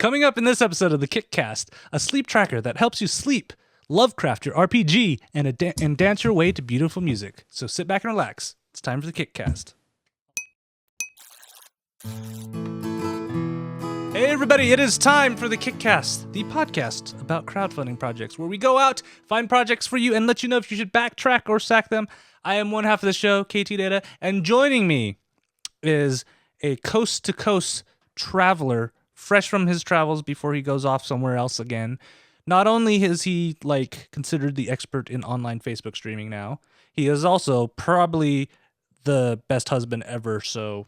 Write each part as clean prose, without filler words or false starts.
Coming up in this episode of the KickCast, a sleep tracker that helps you sleep, Lovecraft your RPG, and dance your way to beautiful music. So sit back and relax. It's time for the KickCast. Hey everybody, it is time for the KickCast, the podcast about crowdfunding projects, where we go out, find projects for you, and let you know if you should backtrack or sack them. I am one half of the show, Ktdata, and joining me is a coast-to-coast traveler, fresh from his travels before he goes off somewhere else again. Not only is he considered the expert in online Facebook streaming now, he is also probably the best husband ever. So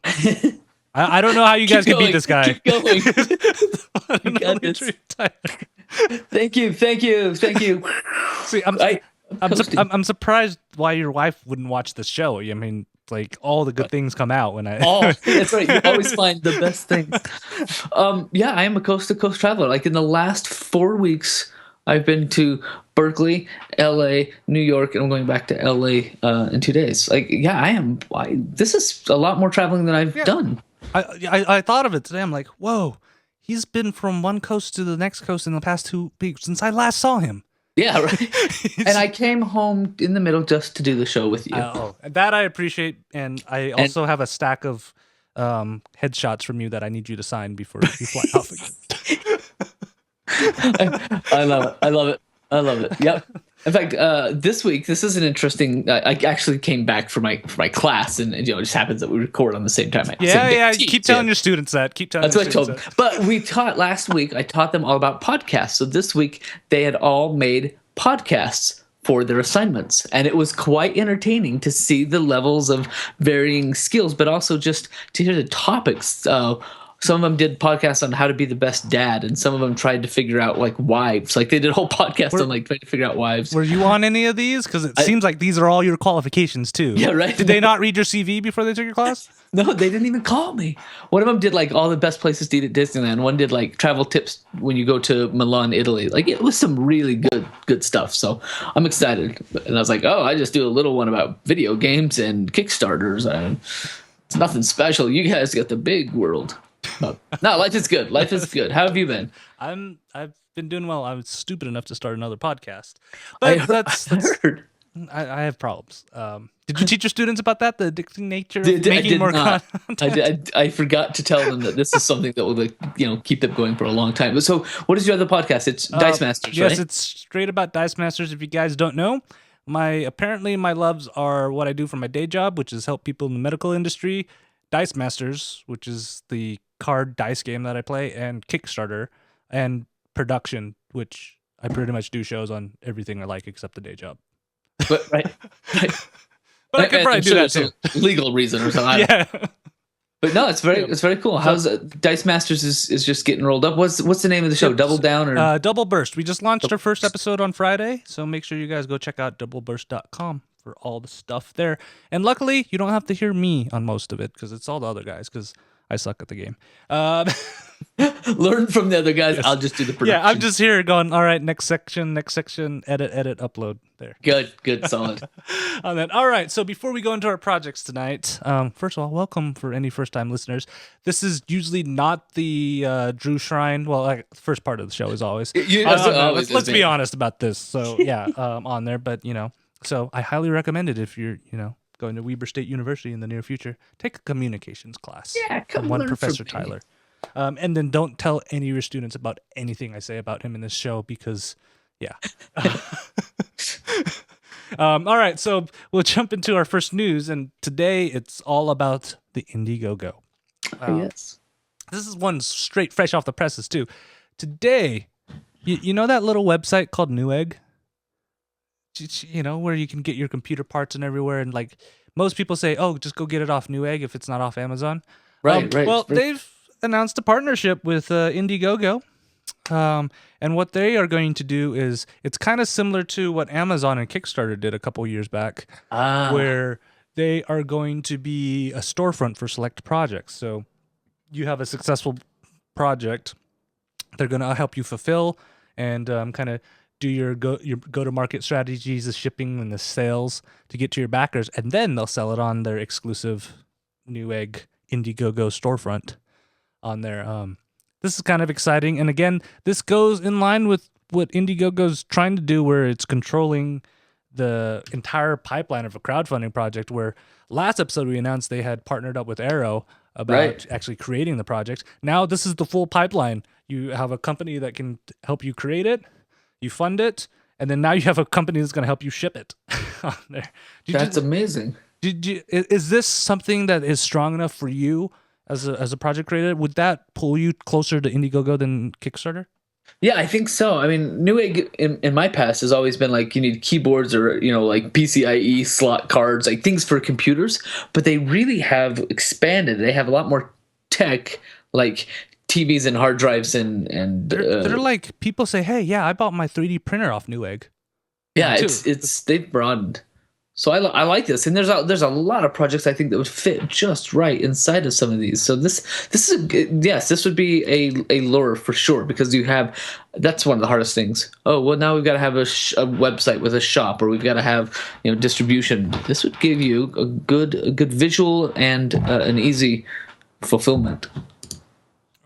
I don't know how you guys can beat this guy. Keep going. You got this. Thank you. See, I'm surprised why your wife wouldn't watch the show. I mean, all the good things come out when I. Oh, that's right. You always find the best things. Yeah, I am a coast-to-coast traveler. Like in the last 4 weeks, I've been to Berkeley, LA, New York, and I'm going back to LA in 2 days. I am. This is a lot more traveling than I've done. I thought of it today. I'm like, whoa, he's been from one coast to the next coast in the past 2 weeks since I last saw him. Yeah, right. And I came home in the middle just to do the show with you. That I appreciate, and I also have a stack of headshots from you that I need you to sign before you fly off again. I love it. Yep. In fact, this week, this is an interesting. I actually came back for my class, and it just happens that we record on the same time. Yeah. Keep telling your students that. That's what I told them. But we taught last week. I taught them all about podcasts. So this week, they had all made podcasts for their assignments, and it was quite entertaining to see the levels of varying skills, but also just to hear the topics. Some of them did podcasts on how to be the best dad, and some of them tried to figure out wives. They did a whole podcast on trying to figure out wives. Were you on any of these? Because it seems like these are all your qualifications too. Yeah, right. Did they not read your CV before they took your class? No, they didn't even call me. One of them did all the best places to eat at Disneyland. One did travel tips when you go to Milan, Italy. It was some really good stuff. So I'm excited. And I was like, I just do a little one about video games and Kickstarters. It's nothing special. You guys got the big world. No, life is good. Life is good. How have you been? I've been doing well. I was stupid enough to start another podcast, but I heard. I have problems. Did you teach your students about that? The addicting nature of making more content? I forgot to tell them that this is something that will keep them going for a long time. So, what is your other podcast? It's Dice Masters, right? Yes, it's straight about Dice Masters. If you guys don't know, my loves are what I do for my day job, which is help people in the medical industry. Dice Masters, which is the card dice game that I play, and Kickstarter, and production, which I pretty much do shows on everything I like except the day job. But right. But I could probably do that too. Legal reason or something. Yeah. But no, it's very cool. How's Dice Masters is just getting rolled up. What's the name of the show? Double Down or Double Burst? We just launched our first episode on Friday, so make sure you guys go check out doubleburst.com for all the stuff there. And luckily, you don't have to hear me on most of it because it's all the other guys because I suck at the game. Learn from the other guys. Yes. I'll just do the production. Yeah, I'm just here going, all right, next section, edit, upload. There. Good, solid. On that. All right, so before we go into our projects tonight, first of all, welcome for any first-time listeners. This is usually not the Drew Shrine. Well, the first part of the show is always. Let's be honest about this. So, yeah, on there, but, so I highly recommend it if you're, going to Weber State University in the near future. Take a communications class. Yeah, come from Professor Tyler. And then don't tell any of your students about anything I say about him in this show because, yeah. All right, so we'll jump into our first news, and today it's all about the Indiegogo. Yes. This is one straight fresh off the presses, too. Today, you know that little website called Newegg? Where you can get your computer parts and everywhere, and most people say, just go get it off Newegg if it's not off Amazon. Right. Well, they've announced a partnership with Indiegogo, and what they are going to do is it's kind of similar to what Amazon and Kickstarter did a couple years back, where they are going to be a storefront for select projects. So you have a successful project, they're going to help you fulfill and kind of do your go-to-market strategies, the shipping and the sales to get to your backers, and then they'll sell it on their exclusive Newegg Indiegogo storefront on their this is kind of exciting. And again, this goes in line with what Indiegogo's trying to do, where it's controlling the entire pipeline of a crowdfunding project. Where last episode we announced they had partnered up with Arrow about actually creating the project. Now this is the full pipeline. You have a company that can help you create it, you fund it, and then now you have a company that's going to help you ship it on there. That's amazing. Is this something that is strong enough for you as a project creator? Would that pull you closer to Indiegogo than Kickstarter? Yeah, I think so. I mean, Newegg in my past has always been like you need keyboards or like PCIe slot cards, like things for computers. But they really have expanded. They have a lot more tech, like TVs and hard drives and they're like, people say, hey, yeah, I bought my 3D printer off Newegg. Yeah, it's they've broadened. So I like this, and there's a lot of projects I think that would fit just right inside of some of these. So this would be a lure for sure, because that's one of the hardest things. Oh well, now we've got to have a website with a shop, or we've got to have distribution. This would give you a good visual and an easy fulfillment.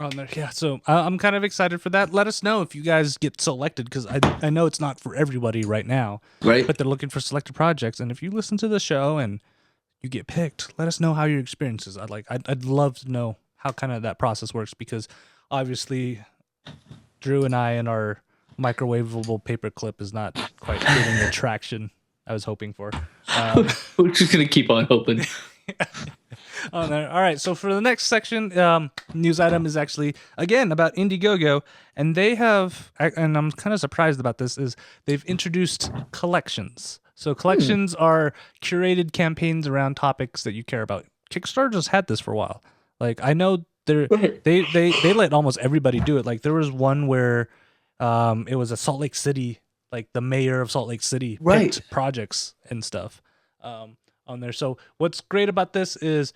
On there, yeah. So I'm kind of excited for that. Let us know if you guys get selected, because I know it's not for everybody right now, right? But they're looking for selected projects, and if you listen to the show and you get picked, let us know how your experience is. I'd love to know how kind of that process works, because obviously Drew and I and our microwavable paperclip is not quite getting the traction I was hoping for. We're just gonna keep on hoping. All right, so for the next section, news item is actually again about Indiegogo, and they have, and I'm kind of surprised about this, is they've introduced collections. So collections are curated campaigns around topics that you care about. Kickstarter just had this for a while. Like, I know they let almost everybody do it. Like, there was one where it was a Salt Lake City, like the mayor of Salt Lake City picked projects and stuff on there. So what's great about this is,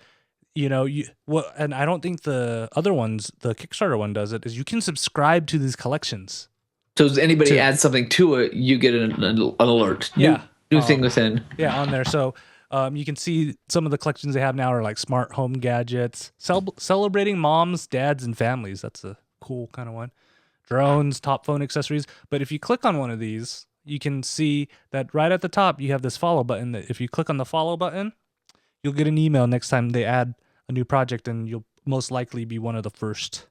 and I don't think the other ones, the Kickstarter one does it, is you can subscribe to these collections. So if anybody adds something to it, you get an alert. New thing within. Yeah, on there. So you can see some of the collections they have now are like smart home gadgets, celebrating moms, dads, and families. That's a cool kind of one. Drones, top phone accessories. But if you click on one of these, you can see that right at the top, you have this follow button. That if you click on the follow button, you'll get an email next time they add a new project, and you'll most likely be one of the first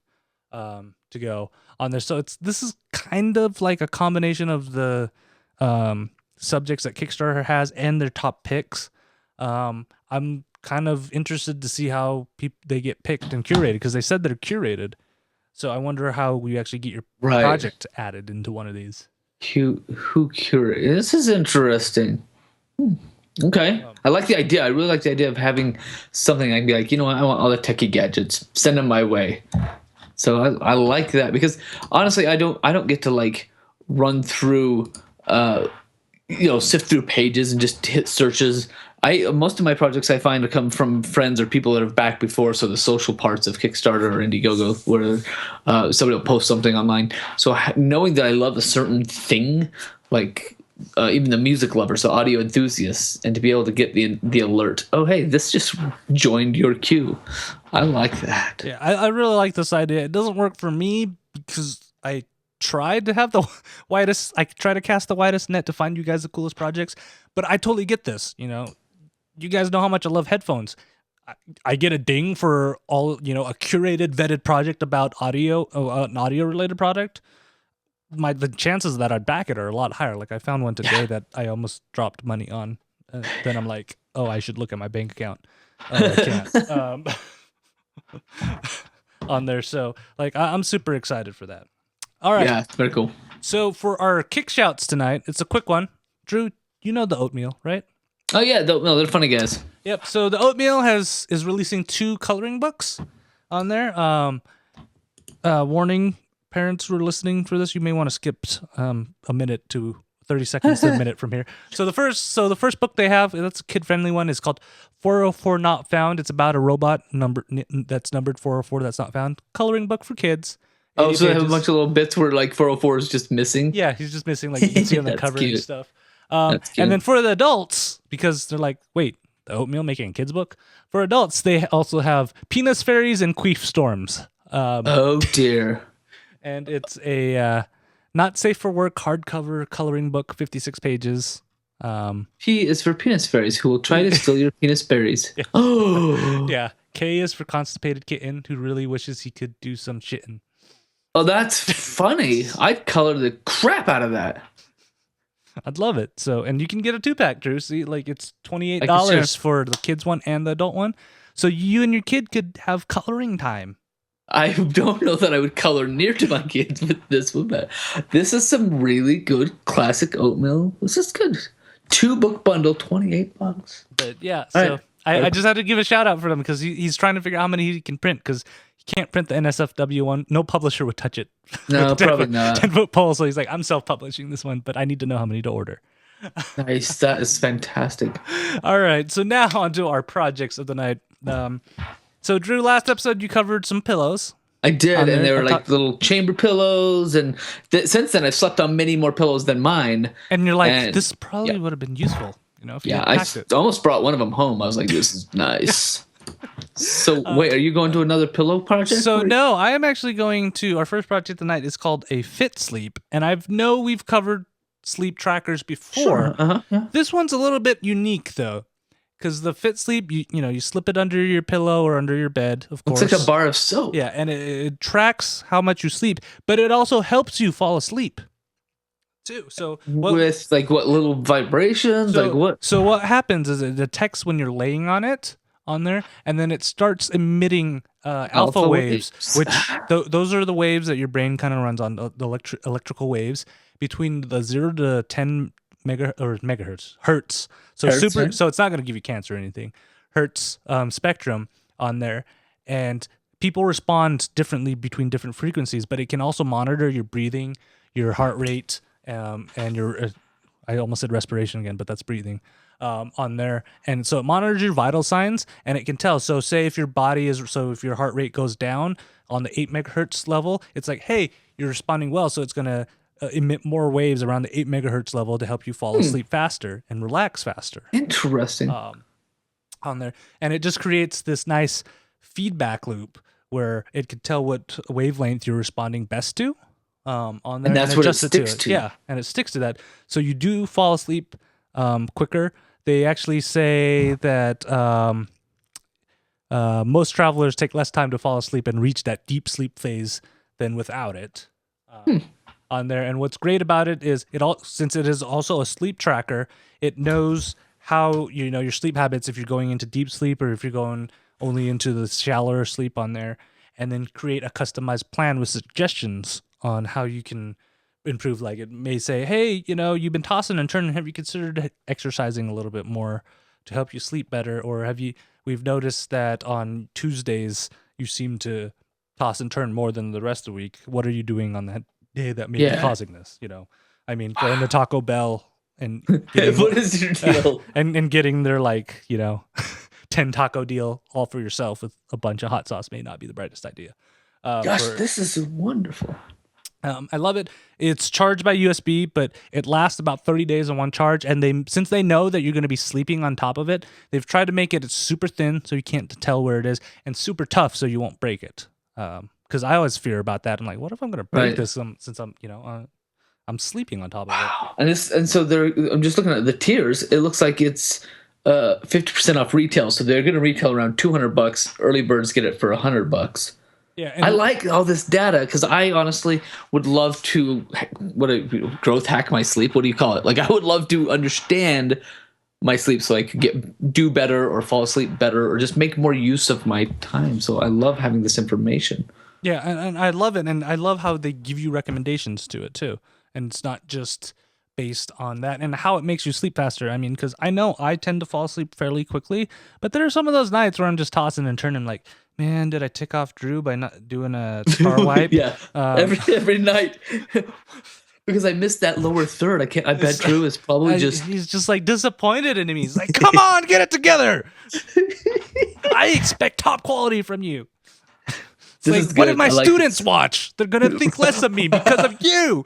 to go on there. So this is kind of like a combination of the subjects that Kickstarter has and their top picks. I'm kind of interested to see how they get picked and curated, because they said they're curated. So I wonder how we actually get your project added into one of these. Who curated? This is interesting. Okay. I like the idea. I really like the idea of having something I can be like, I want all the techie gadgets. Send them my way. So I like that, because honestly, I don't get to like run through, sift through pages and just hit searches. Most of my projects I find come from friends or people that have backed before. So the social parts of Kickstarter or Indiegogo, where somebody will post something online. So knowing that I love a certain thing, like even the music lovers, so audio enthusiasts, and to be able to get the alert, oh hey, this just joined your queue. I like that. Yeah, I really like this idea. It doesn't work for me because I tried to have the widest. I try to cast the widest net to find you guys the coolest projects, but I totally get this. You guys know how much I love headphones. I get a ding for all, a curated, vetted project about audio, an audio related product. The chances that I'd back it are a lot higher. Like, I found one today that I almost dropped money on. Then I'm like, oh, I should look at my bank account. I can't. On there. So like, I'm super excited for that. All right. Yeah, it's very cool. So for our kick shouts tonight, it's a quick one. Drew, you know the Oatmeal, right? Oh yeah, they're funny guys. Yep. So the Oatmeal is releasing 2 coloring books on there. Warning, parents who are listening for this, you may want to skip a minute to 30 seconds to a minute from here. So the first book they have, that's a kid-friendly one, is called 404 Not Found. It's about a robot that's numbered 404 that's not found. Coloring book for kids. Oh, so they have a bunch of little bits where like 404 is just missing? Yeah, he's just missing. Like, you can see on the cover cute. and stuff. And then for the adults, because they're like, wait, the Oatmeal making a kid's book? For adults, they also have Penis Fairies and Queef Storms Oh dear. And it's a not safe for work hardcover coloring book, 56 pages. P is for penis fairies who will try to steal your penis berries. Yeah. Oh, Yeah. K is for constipated kitten who really wishes he could do some shitting. oh, that's funny. I'd color the crap out of that. I'd love it. So, and you can get a 2-pack, Drew. See, like it's $28 share. for the kids one and the adult one. So you and your kid could have coloring time. I don't know that I would color near to my kids with this one, but this is some really good classic oatmeal. This is good. 2-book bundle, $28. But yeah, All so right. I just had to give a shout out for them because he's trying to figure out how many he can print because he can't print the NSFW one. No publisher would touch it. No, With the probably not. 10-foot pole. So he's like, I'm self-publishing this one, but I need to know how many to order. Nice. That is fantastic. All right, so now on to our projects of the night. So Drew, last episode you covered some pillows. I did, and there, they were I like little chamber pillows, and since then I've slept on many more pillows than mine. And you're like, And- this probably yeah. would have been useful, you know, if you Yeah, had I packed it. almost brought one of them home. I was like, this is nice. So wait, are you going to another pillow project? So Or- no, I am actually going to our first project tonight is called a Fit Sleep, and I know we've covered sleep trackers before. Sure. Yeah. This one's a little bit unique though, because the Fit Sleep, you slip it under your pillow or under your bed, of course. It's like a bar of soap. Yeah, and it tracks how much you sleep, but it also helps you fall asleep too. So With like what little vibrations? Like what? So what happens is it detects when you're laying on there, and then it starts emitting alpha waves, which those are the waves that your brain kind of runs on, the electrical waves between the 0 to 10 hertz. So Hertz, yeah. So it's not going to give you cancer or anything. Hertz spectrum on there, and people respond differently between different frequencies, but it can also monitor your breathing, your heart rate, and your I almost said respiration again, but that's breathing on there. And so it monitors your vital signs, and it can tell. So say if your if your heart rate goes down on the 8 megahertz level, it's like, hey, you're responding well. So it's going to emit more waves around the 8 megahertz level to help you fall asleep faster and relax faster. Interesting. On there. And it just creates this nice feedback loop where it can tell what wavelength you're responding best to. On there, And that's what it adjusts sticks to. Yeah, and it sticks to that. So you do fall asleep quicker. They actually say that most travelers take less time to fall asleep and reach that deep sleep phase than without it. On there, and what's great about it is since it is also a sleep tracker, it knows how your sleep habits, if you're going into deep sleep or if you're going only into the shallower sleep on there, and then create a customized plan with suggestions on how you can improve. Like it may say, hey, you've been tossing and turning. Have you considered exercising a little bit more to help you sleep better? Or we've noticed that on Tuesdays you seem to toss and turn more than the rest of the week. What are you doing on that day that may be causing this? I mean, going to Taco Bell and getting, What is your deal? and getting their 10 taco deal all for yourself with a bunch of hot sauce may not be the brightest idea. Gosh, this is wonderful. I love it. It's charged by USB, but it lasts about 30 days on one charge. And since they know that you're going to be sleeping on top of it, they've tried to make it super thin so you can't tell where it is, and super tough so you won't break it. Because I always fear about that. I'm like, what if I'm going to break this since I'm I'm sleeping on top of it. And so I'm just looking at the tiers. It looks like it's 50% off retail, so they're going to retail around $200. Early birds get it for $100. Yeah, I like all this data because I honestly would love to growth hack my sleep. What do you call it? Like I would love to understand my sleep so I could do better or fall asleep better or just make more use of my time. So I love having this information. Yeah, and I love it, and I love how they give you recommendations to it too, and it's not just based on that and how it makes you sleep faster. I mean, because I know I tend to fall asleep fairly quickly, but there are some of those nights where I'm just tossing and turning like, man, did I tick off Drew by not doing a star wipe? Yeah, every night. Because I missed that lower third. I bet Drew is probably he's just like disappointed in me. He's like, come on, get it together. I expect top quality from you. This like, is what good. if my I like students watch? They're gonna think less of me because of you.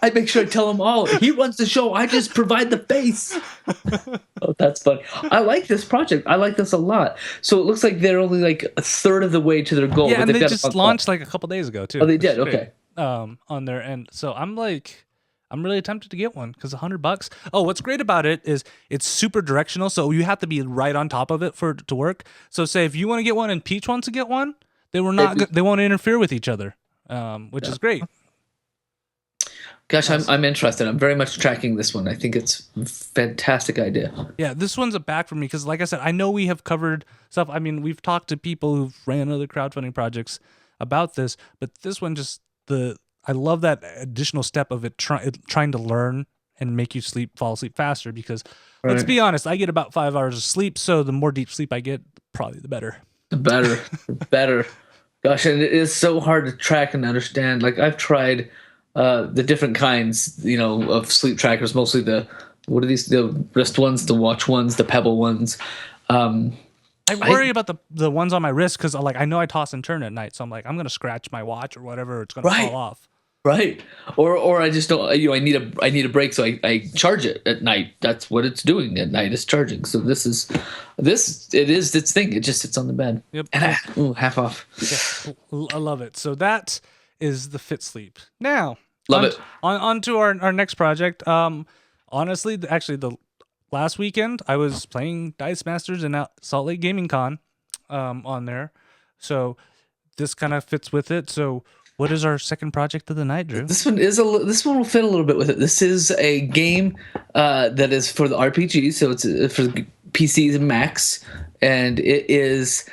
I make sure I tell them all. He runs the show. I just provide the face. Oh, that's funny. I like this project. I like this a lot. So it looks like they're only like a third of the way to their goal. Yeah, but and they've they got just launched like a couple days ago too. Oh, they which did? is great, Okay. on their end. So I'm really tempted to get one because $100. Oh, what's great about it is it's super directional, so you have to be right on top of it for it to work. So say if you want to get one and Peach wants to get one, they won't interfere with each other, which is great. Gosh, I'm interested. I'm very much tracking this one. I think it's a fantastic idea. Yeah, this one's a back for me because, like I said, I know we have covered stuff. I mean, we've talked to people who've ran other crowdfunding projects about this, but this one I love that additional step of it trying to learn and make you fall asleep faster because, let's be honest, I get about 5 hours of sleep, so the more deep sleep I get, probably the better. The better. Gosh, and it is so hard to track and understand. Like, I've tried the different kinds, of sleep trackers, mostly the wrist ones, the watch ones, the pebble ones. I worry about the ones on my wrist because I know I toss and turn at night, so I'm like, I'm going to scratch my watch or whatever, it's going to fall off. Right. Or I just don't, I need a break, so I charge it at night. That's what it's doing at night, is charging. So it is its thing. It just sits on the bed. Yep. And half off. Yeah, I love it. So that is the Fit Sleep. Now, love it. On to our next project. Honestly, actually, the last weekend I was playing Dice Masters in Salt Lake Gaming Con on there. So this kind of fits with it. So what is our second project of the night, Drew? This one will fit a little bit with it. This is a game that is for the RPG, so it's for the PCs and Macs, and it's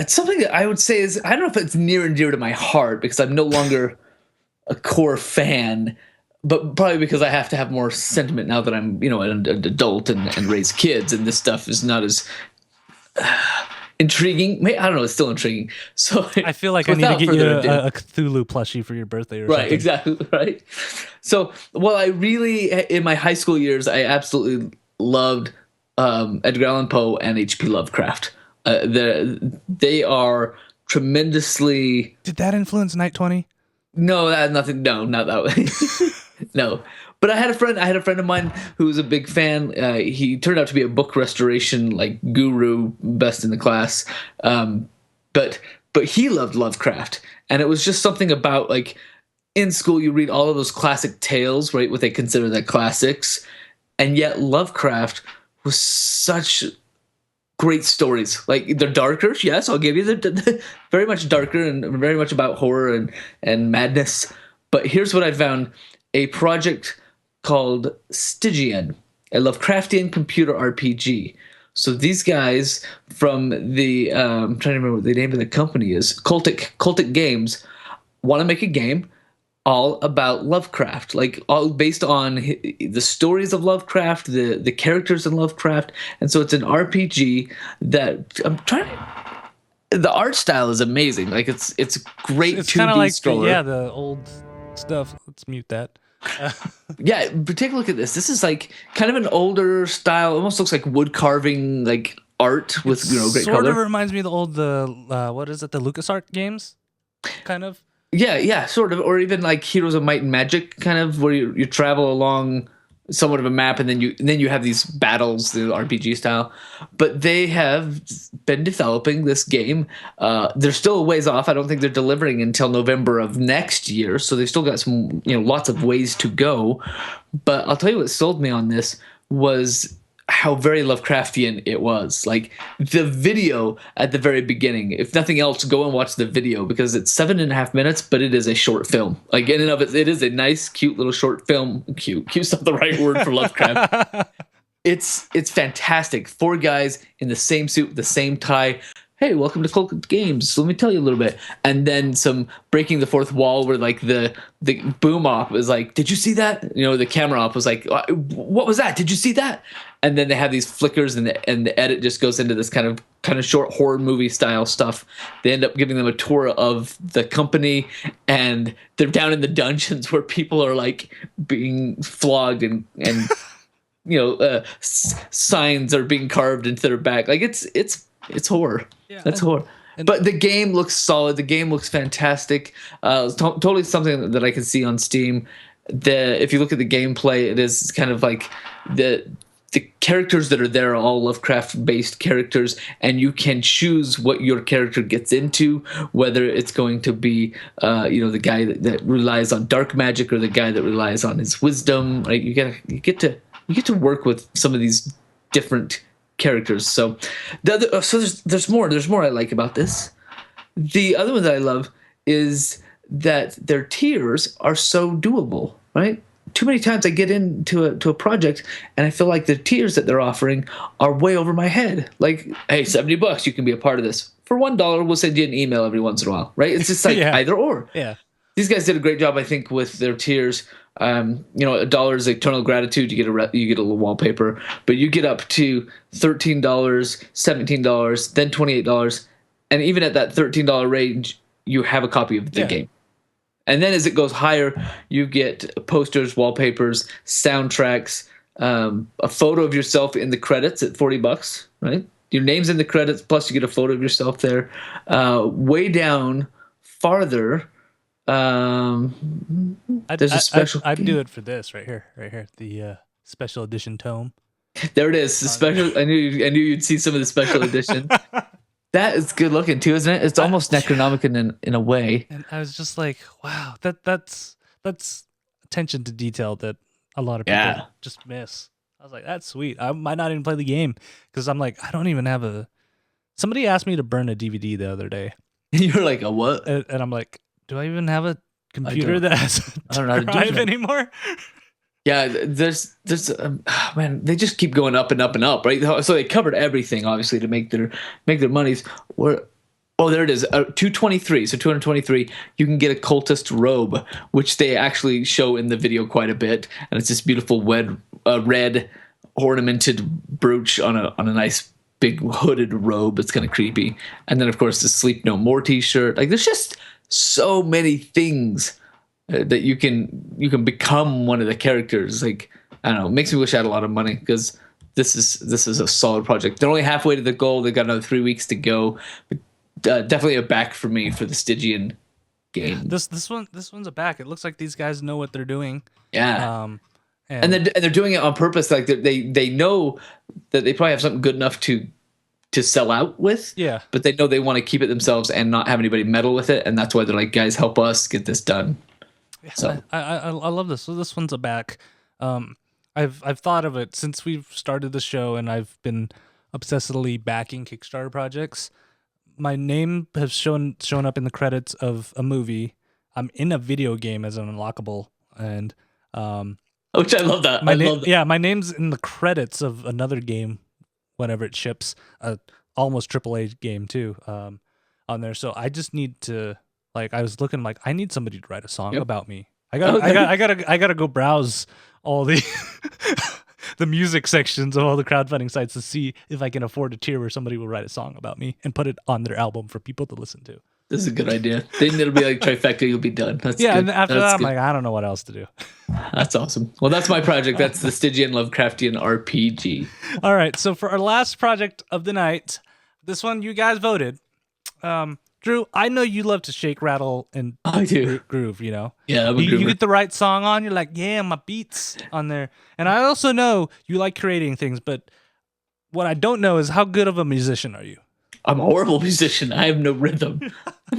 something that I would say is, I don't know if it's near and dear to my heart because I'm no longer a core fan, but probably because I have to have more sentiment now that I'm an adult and raise kids, and this stuff is not as intriguing. I don't know. It's still intriguing. So I feel like I need to get you a Cthulhu plushie for your birthday or something. Right, exactly, right. So, in my high school years, I absolutely loved Edgar Allan Poe and H.P. Lovecraft. They are tremendously... Did that influence Night 20? No, that had nothing. No, not that way. No. But I had a friend of mine who was a big fan. He turned out to be a book restoration guru, best in the class. But he loved Lovecraft, and it was just something about in school you read all of those classic tales, right? What they consider the classics, and yet Lovecraft was such great stories. They're darker, yes, I'll give you the very much darker and very much about horror and madness. But here's what I found: a project called Stygian, a Lovecraftian computer RPG. So these guys from the I'm trying to remember what the name of the company is, Cultic Games, want to make a game all about Lovecraft, all based on the stories of Lovecraft, the characters in Lovecraft, and so it's an RPG that the art style is amazing. It's great. It's kind of like scroller. the old stuff. Let's mute that. Yeah, but take a look at this. This is kind of an older style. Almost looks like wood carving, art with great color. Sort of reminds me of the old what is it? The LucasArts games, kind of. Yeah, sort of, or even Heroes of Might and Magic, kind of, where you travel along somewhat of a map, and then you have these battles, the RPG style. But they have been developing this game. They're still a ways off. I don't think they're delivering until November of next year, so they've still got some lots of ways to go. But I'll tell you what sold me on this was how very Lovecraftian it was. The video at the very beginning, if nothing else, go and watch the video, because it's 7.5 minutes, but it is a short film. In and of it is a nice, cute little short film. Cute's not the right word for Lovecraft. It's fantastic. 4 guys in the same suit, the same tie. Hey, welcome to Cultist Games. So let me tell you a little bit. And then some breaking the fourth wall where the boom op was did you see that? The camera op was what was that? Did you see that? And then they have these flickers, and the edit just goes into this kind of short horror movie style stuff. They end up giving them a tour of the company, and they're down in the dungeons where people are being flogged and signs are being carved into their back. It's horror. Yeah, that's horror. But the game looks solid. The game looks fantastic. It's totally something that I can see on Steam. If you look at the gameplay, it is kind of like the characters that are there are all Lovecraft-based characters, and you can choose what your character gets into, whether it's going to be, the guy that relies on dark magic or the guy that relies on his wisdom. Right? You get to work with some of these different characters. So, there's more I like about this. The other one that I love is that their tiers are so doable. Right. Too many times I get into a project and I feel like the tiers that they're offering are way over my head. Like, hey, $70, you can be a part of this. For $1, we'll send you an email every once in a while, right? It's just like either or. Yeah. These guys did a great job, I think, with their tiers. $1 is eternal gratitude. You get a little wallpaper, but you get up to $13, $17, then $28, and even at that $13 range, you have a copy of the game. And then as it goes higher, you get posters, wallpapers, soundtracks, a photo of yourself in the credits at $40, right? Your name's in the credits, plus you get a photo of yourself there. Way down farther, there's a special. I'd do it for this right here, the special edition tome. There it is. The special. I knew you'd see some of the special edition. That is good looking too, isn't it? It's almost Necronomicon in a way. And I was just like, wow, that's attention to detail that a lot of people just miss. I was like, that's sweet. I might not even play the game because I'm like, I don't even have a. Somebody asked me to burn a DVD the other day. You're like, a what? And I'm like, do I even have a computer that has I don't know how to drive do that anymore? Yeah, there's man, they just keep going up and up and up, right? So they covered everything, obviously, to make their monies. There it is, 223. So 223, you can get a Cultist Robe, which they actually show in the video quite a bit, and it's this beautiful red ornamented brooch on a nice big hooded robe. It's kind of creepy, and then of course the Sleep No More T-shirt. Like, there's just so many things that you can become one of the characters. Like, I don't know, it makes me wish I had a lot of money because this is a solid project. They're only halfway to the goal. They've got another 3 weeks to go. Definitely a back for me for the Stygian game. Yeah, this one's a back. It looks like these guys know what they're doing. Yeah. And they're doing it on purpose. Like, they know that they probably have something good enough to sell out with. Yeah. But they know they want to keep it themselves and not have anybody meddle with it. And that's why they're like, guys, help us get this done. Yeah, so I love this. So this one's a back. I've thought of it since we've started the show, and I've been obsessively backing Kickstarter projects. My name has shown up in the credits of a movie. I'm in a video game as an unlockable, and which I love that. My name's in the credits of another game whenever it ships, almost AAA game too, on there. So I just need to. Like, I was looking like, I need somebody to write a song about me. I gotta go browse all the the music sections of all the crowdfunding sites to see if I can afford a tier where somebody will write a song about me and put it on their album for people to listen to. This is a good idea. Then it'll be like trifecta. You'll be done. That's good. And after that, I'm like, I don't know what else to do. That's awesome. Well, that's my project. That's the Stygian Lovecraftian RPG. All right. So for our last project of the night, this one you guys voted. Drew, I know you love to shake, rattle, and groove, you know? Yeah, I'm a groover. You get the right song on, you're like, yeah, my beats on there. And I also know you like creating things, but what I don't know is how good of a musician are you? I'm a horrible musician. I have no rhythm.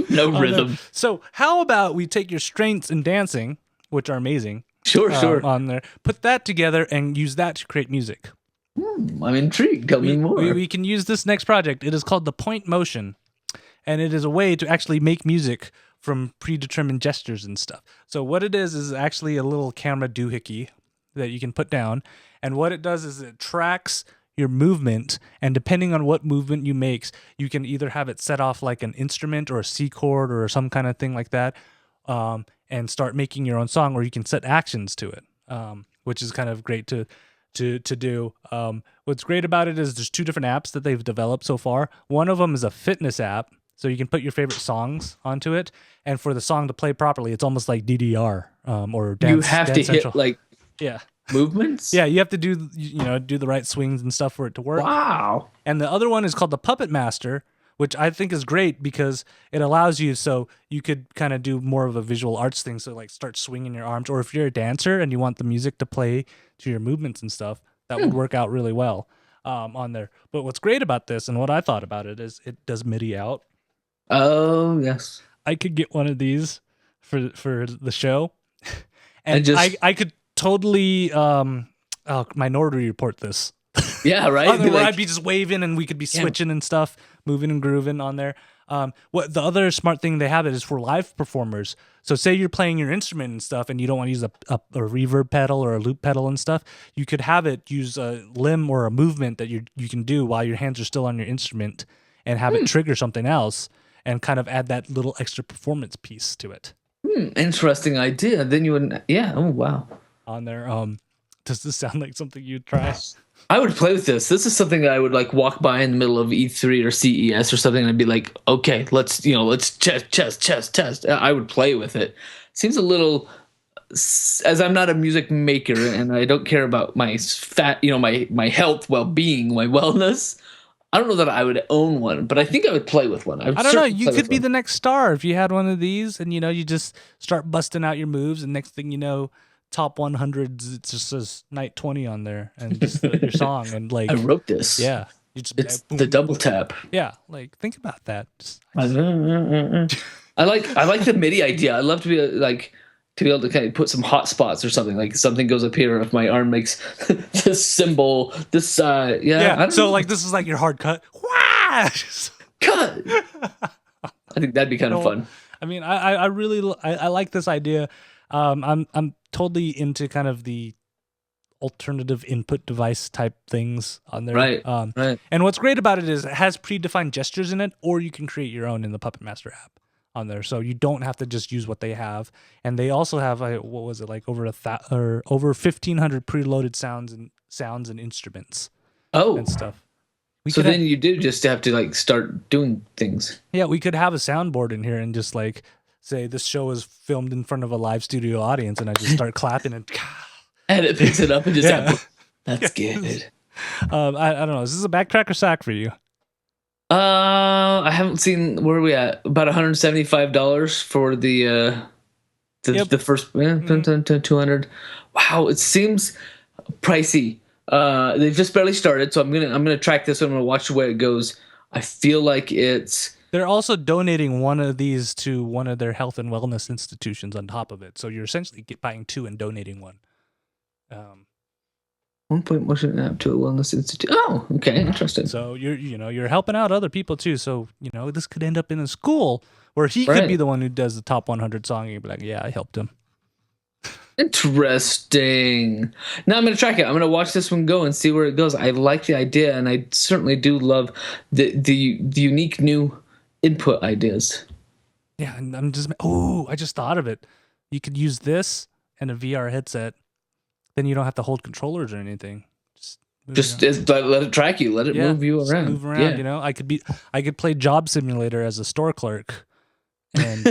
No rhythm. So how about we take your strengths in dancing, which are amazing. Sure. On there. Put that together and use that to create music. I'm intrigued. Tell me more. We can use this next project. It is called the Point Motion. And it is a way to actually make music from predetermined gestures and stuff. So what it is actually a little camera doohickey that you can put down. And what it does is it tracks your movement. And depending on what movement you make, you can either have it set off like an instrument or a C chord or some kind of thing like that, and start making your own song, or you can set actions to it, which is kind of great to do. What's great about it is there's two different apps that they've developed so far. One of them is a fitness app. So you can put your favorite songs onto it, and for the song to play properly, it's almost like DDR or Dance. You have Dance to Central. hit like movements. Yeah, you have to do the right swings and stuff for it to work. Wow. And the other one is called the Puppet Master, which I think is great because it allows you so you could kind of do more of a visual arts thing. So like start swinging your arms, or if you're a dancer and you want the music to play to your movements and stuff, that would work out really well on there. But what's great about this and what I thought about it is it does MIDI out. Oh, yes. I could get one of these for the show, and just, I could totally minority report this. Yeah, right. I'd be just waving, and we could be switching and stuff, moving and grooving on there. What the other smart thing they have it is for live performers. So say you're playing your instrument and stuff, and you don't want to use a reverb pedal or a loop pedal and stuff. You could have it use a limb or a movement that you can do while your hands are still on your instrument, and have it trigger something else, and kind of add that little extra performance piece to it. Interesting idea. Then you wouldn't. Yeah. Oh, wow. On there. Does this sound like something you'd try? I would play with this. This is something that I would like walk by in the middle of E3 or CES or something, and I'd be like, okay, let's test. I would play with it. Seems a little, as I'm not a music maker and I don't care about my my health, well-being, my wellness. I don't know that I would own one, but I think I would play with one. I don't know. You could be the next star if you had one of these, and you just start busting out your moves, and next thing you know, top 100s, it just says night 20 on there, and just your song, and like I wrote this. Yeah, it's the double tap. Yeah, like think about that. I like the MIDI idea. I love to be able to kind of put some hot spots or something. Like something goes up here if my arm makes this symbol. This So like this is like your hard cut. Wah! Cut. I think that'd be kind of fun. I mean, I really like this idea. I'm totally into kind of the alternative input device type things on there. Right. Right. And what's great about it is it has predefined gestures in it, or you can create your own in the Puppet Master app on there. So you don't have to just use what they have. And they also have over 1,500 preloaded sounds and instruments. Oh. And stuff. You do just have to like start doing things. Yeah, we could have a soundboard in here and just like say this show is filmed in front of a live studio audience, and I just start clapping and it picks it up and just that's good. I don't know. Is this a backtrack or sack for you? I haven't seen, where are we at? About $175 for the first 200. Wow, it seems pricey. They've just barely started, so I'm gonna track this one. I'm gonna watch the way it goes. I feel like they're also donating one of these to one of their health and wellness institutions on top of it. So you're essentially buying two and donating one. 1 point motion app to a wellness institute. Oh, okay, interesting. So you're helping out other people too. So this could end up in a school where he could be the one who does the top 100 song, and you'd be like, yeah, I helped him. Interesting. Now I'm going to track it. I'm going to watch this one go and see where it goes. I like the idea, and I certainly do love the unique new input ideas. Yeah, and I just thought of it. You could use this and a VR headset. Then you don't have to hold controllers or anything. Just let it track you. Let it move you around. Move around. Yeah. I could play Job Simulator as a store clerk, and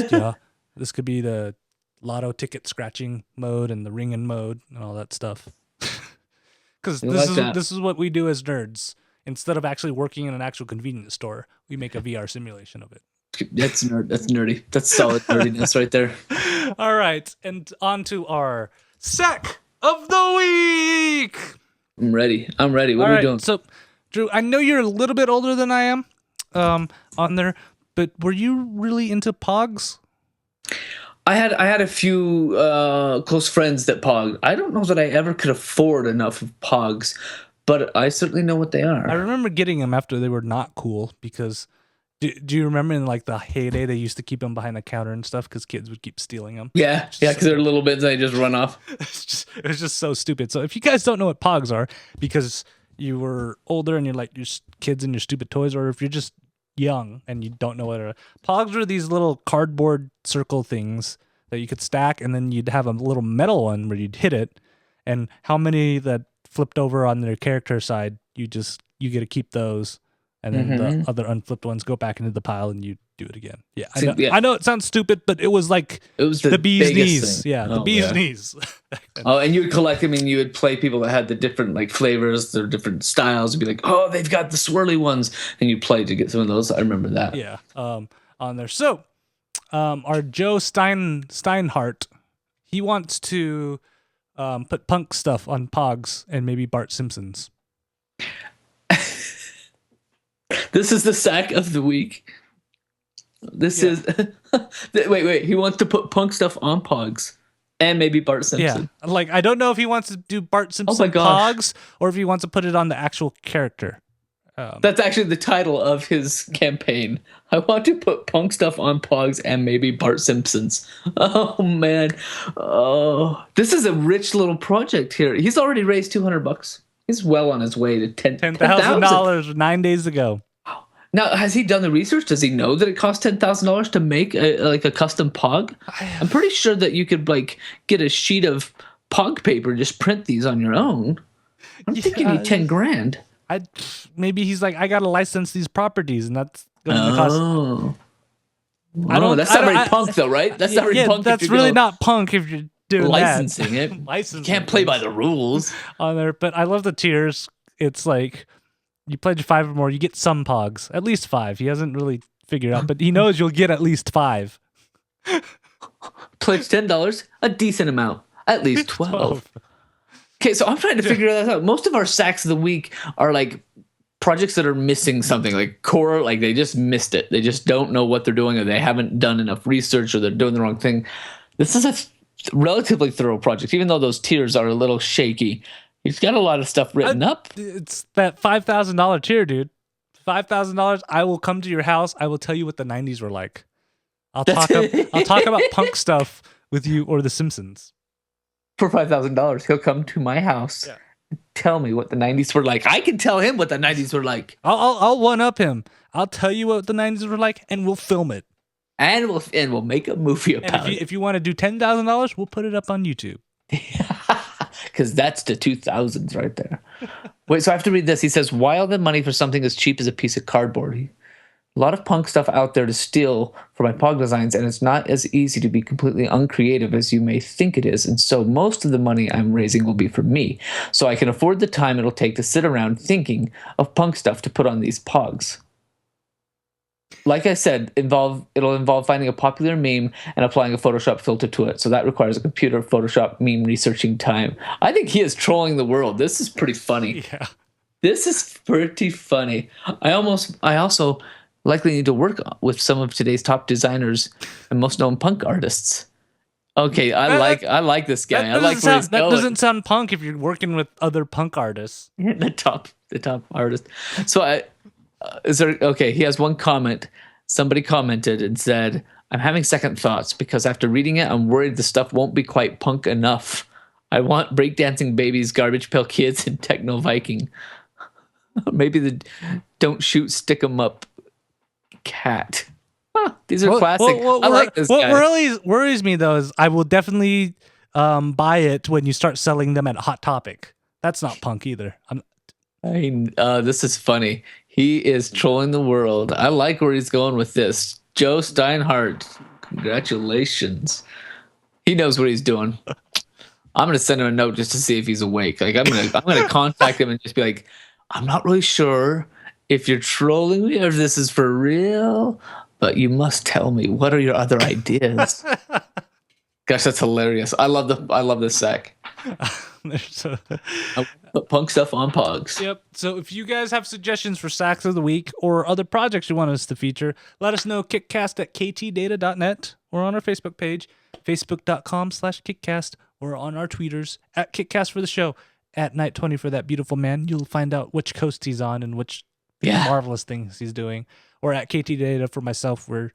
this could be the lotto ticket scratching mode and the ringing mode and all that stuff. Because this is what we do as nerds. Instead of actually working in an actual convenience store, we make a VR simulation of it. That's nerdy. That's solid nerdiness right there. All right, and on to our sack of the week. I'm ready. What are we doing? So, Drew, I know you're a little bit older than I am on there, but were you really into Pogs? I had a few close friends that pogged. I don't know that I ever could afford enough of Pogs, but I certainly know what they are. I remember getting them after they were not cool because do you remember in like the heyday they used to keep them behind the counter and stuff because kids would keep stealing them? Yeah, because they're little bits and they just run off. It was just so stupid. So if you guys don't know what Pogs are because you were older and you're like your kids and your stupid toys, or if you're just young and you don't know what Pogs are, these little cardboard circle things that you could stack, and then you'd have a little metal one where you'd hit it, and how many that flipped over on their character side, you get to keep those, and then the other unflipped ones go back into the pile, and you do it again. Yeah, See, I know it sounds stupid, but it was like it was the bee's biggest knees. thing. Yeah, the bee's knees. Oh, and you would collect them, and you would play people that had the different like flavors, their different styles. You'd be like, oh, they've got the swirly ones, and you play to get some of those. I remember that. Yeah, on there. So, our Joe Steinhardt, he wants to put punk stuff on Pogs and maybe Bart Simpsons. This is the sack of the week. This is wait. He wants to put punk stuff on Pogs and maybe Bart Simpson. Yeah, like I don't know if he wants to do Bart Simpson Pogs or if he wants to put it on the actual character. That's actually the title of his campaign. I want to put punk stuff on Pogs and maybe Bart Simpsons. Oh man, oh, this is a rich little project here. He's already raised $200. He's well on his way to $10,000 9 days ago. Now, has he done the research? Does he know that it costs $10,000 to make a custom Pog? I'm pretty sure that you could like get a sheet of Pog paper, just print these on your own. I'm thinking you need $10,000. Maybe he's like, I gotta license these properties, and that's going to cost. That's not very punk, though, right? That's not very punk. That's really not punk if you're doing licensing that. it. Licensing you can't play by the rules on there. But I love the tiers. It's like you pledge 5 or more, you get some Pogs, at least 5. He hasn't really figured out, but he knows you'll get at least 5. Pledge $10, a decent amount, at least 12. Okay, so I'm trying to figure that out. Most of our sacks of the week are like projects that are missing something, like core, like they just missed it. They just don't know what they're doing, or they haven't done enough research, or they're doing the wrong thing. This is a relatively thorough project, even though those tiers are a little shaky. He's got a lot of stuff written up. It's that $5,000 tier, dude. $5,000. I will come to your house. I will tell you what the 90s were like. I'll talk about punk stuff with you or The Simpsons. For $5,000, he'll come to my house. Yeah. Tell me what the 90s were like. I can tell him what the 90s were like. I'll one up him. I'll tell you what the 90s were like, and we'll film it. And we'll make a movie about it. If you want to do $10,000, we'll put it up on YouTube. Because that's the 2000s right there. Wait, so I have to read this. He says, while the money for something as cheap as a piece of cardboard, a lot of punk stuff out there to steal for my Pog designs, and it's not as easy to be completely uncreative as you may think it is. And so most of the money I'm raising will be for me, so I can afford the time it'll take to sit around thinking of punk stuff to put on these Pogs. Like I said, it'll involve finding a popular meme and applying a Photoshop filter to it. So that requires a computer Photoshop meme researching time. I think he is trolling the world. This is pretty funny. Yeah. This is pretty funny. I also likely need to work with some of today's top designers and most known punk artists. Okay, I like this guy. That doesn't sound punk if you're working with other punk artists. the top artist. So he has one comment. Somebody commented and said, I'm having second thoughts because after reading it, I'm worried the stuff won't be quite punk enough. I want breakdancing babies, garbage pail kids, and techno Viking. Maybe the don't shoot, stick 'em up cat. These are classic. I like this guy. What really worries me though is I will definitely buy it when you start selling them at Hot Topic. That's not punk either. This is funny. He is trolling the world. I like where he's going with this. Joe Steinhardt, congratulations. He knows what he's doing. I'm gonna send him a note just to see if he's awake. Like I'm gonna contact him and just be like, I'm not really sure if you're trolling me or if this is for real, but you must tell me, what are your other ideas? Gosh, that's hilarious. I love this sack. Put punk stuff on Pogs. Yep. So if you guys have suggestions for sacks of the week or other projects you want us to feature, let us know. KickCast at ktdata.net or on our Facebook page, facebook.com/KickCast, or on our tweeters at KickCast for the show, at Night20 for that beautiful man. You'll find out which coast he's on and which marvelous things he's doing. Or at Ktdata for myself, where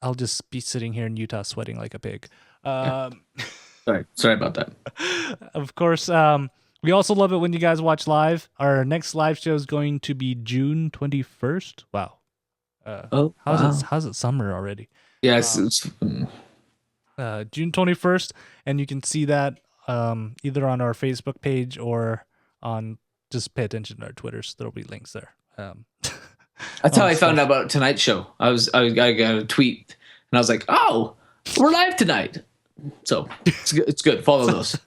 I'll just be sitting here in Utah sweating like a pig. Sorry about that. Of course, we also love it when you guys watch live. Our next live show is going to be June 21st. Wow. How's it summer already? Yes. It's June 21st, and you can see that either on our Facebook page or on, just pay attention to our Twitters. There'll be links there. That's how I found out about tonight's show. I got a tweet and I was like, oh, we're live tonight. So it's good. Follow those.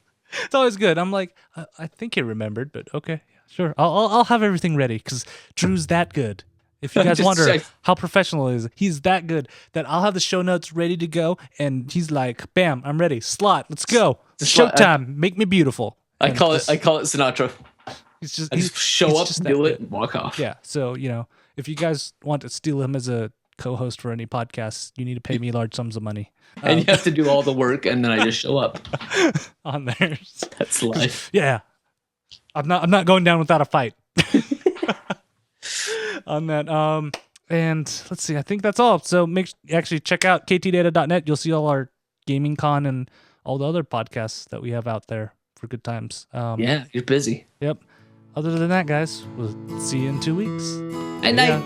It's always good. I'm like, I think he remembered, but okay, sure. I'll have everything ready because Drew's that good. If you guys wonder how professional he is, he's that good that I'll have the show notes ready to go, and he's like, "Bam, I'm ready. Slot, let's go. Showtime. Make me beautiful." I call it Sinatra. He's just show up, do it, and walk off. Yeah. So if you guys want to steal him as a co-host for any podcast, you need to pay me large sums of money. And you have to do all the work, and then I just show up on there. That's life. Yeah. I'm not going down without a fight. On that. And let's see, I think that's all. So actually check out ktdata.net. You'll see all our gaming con and all the other podcasts that we have out there for good times. Yeah, you're busy. Yep. Other than that, guys, we'll see you in 2 weeks. Night.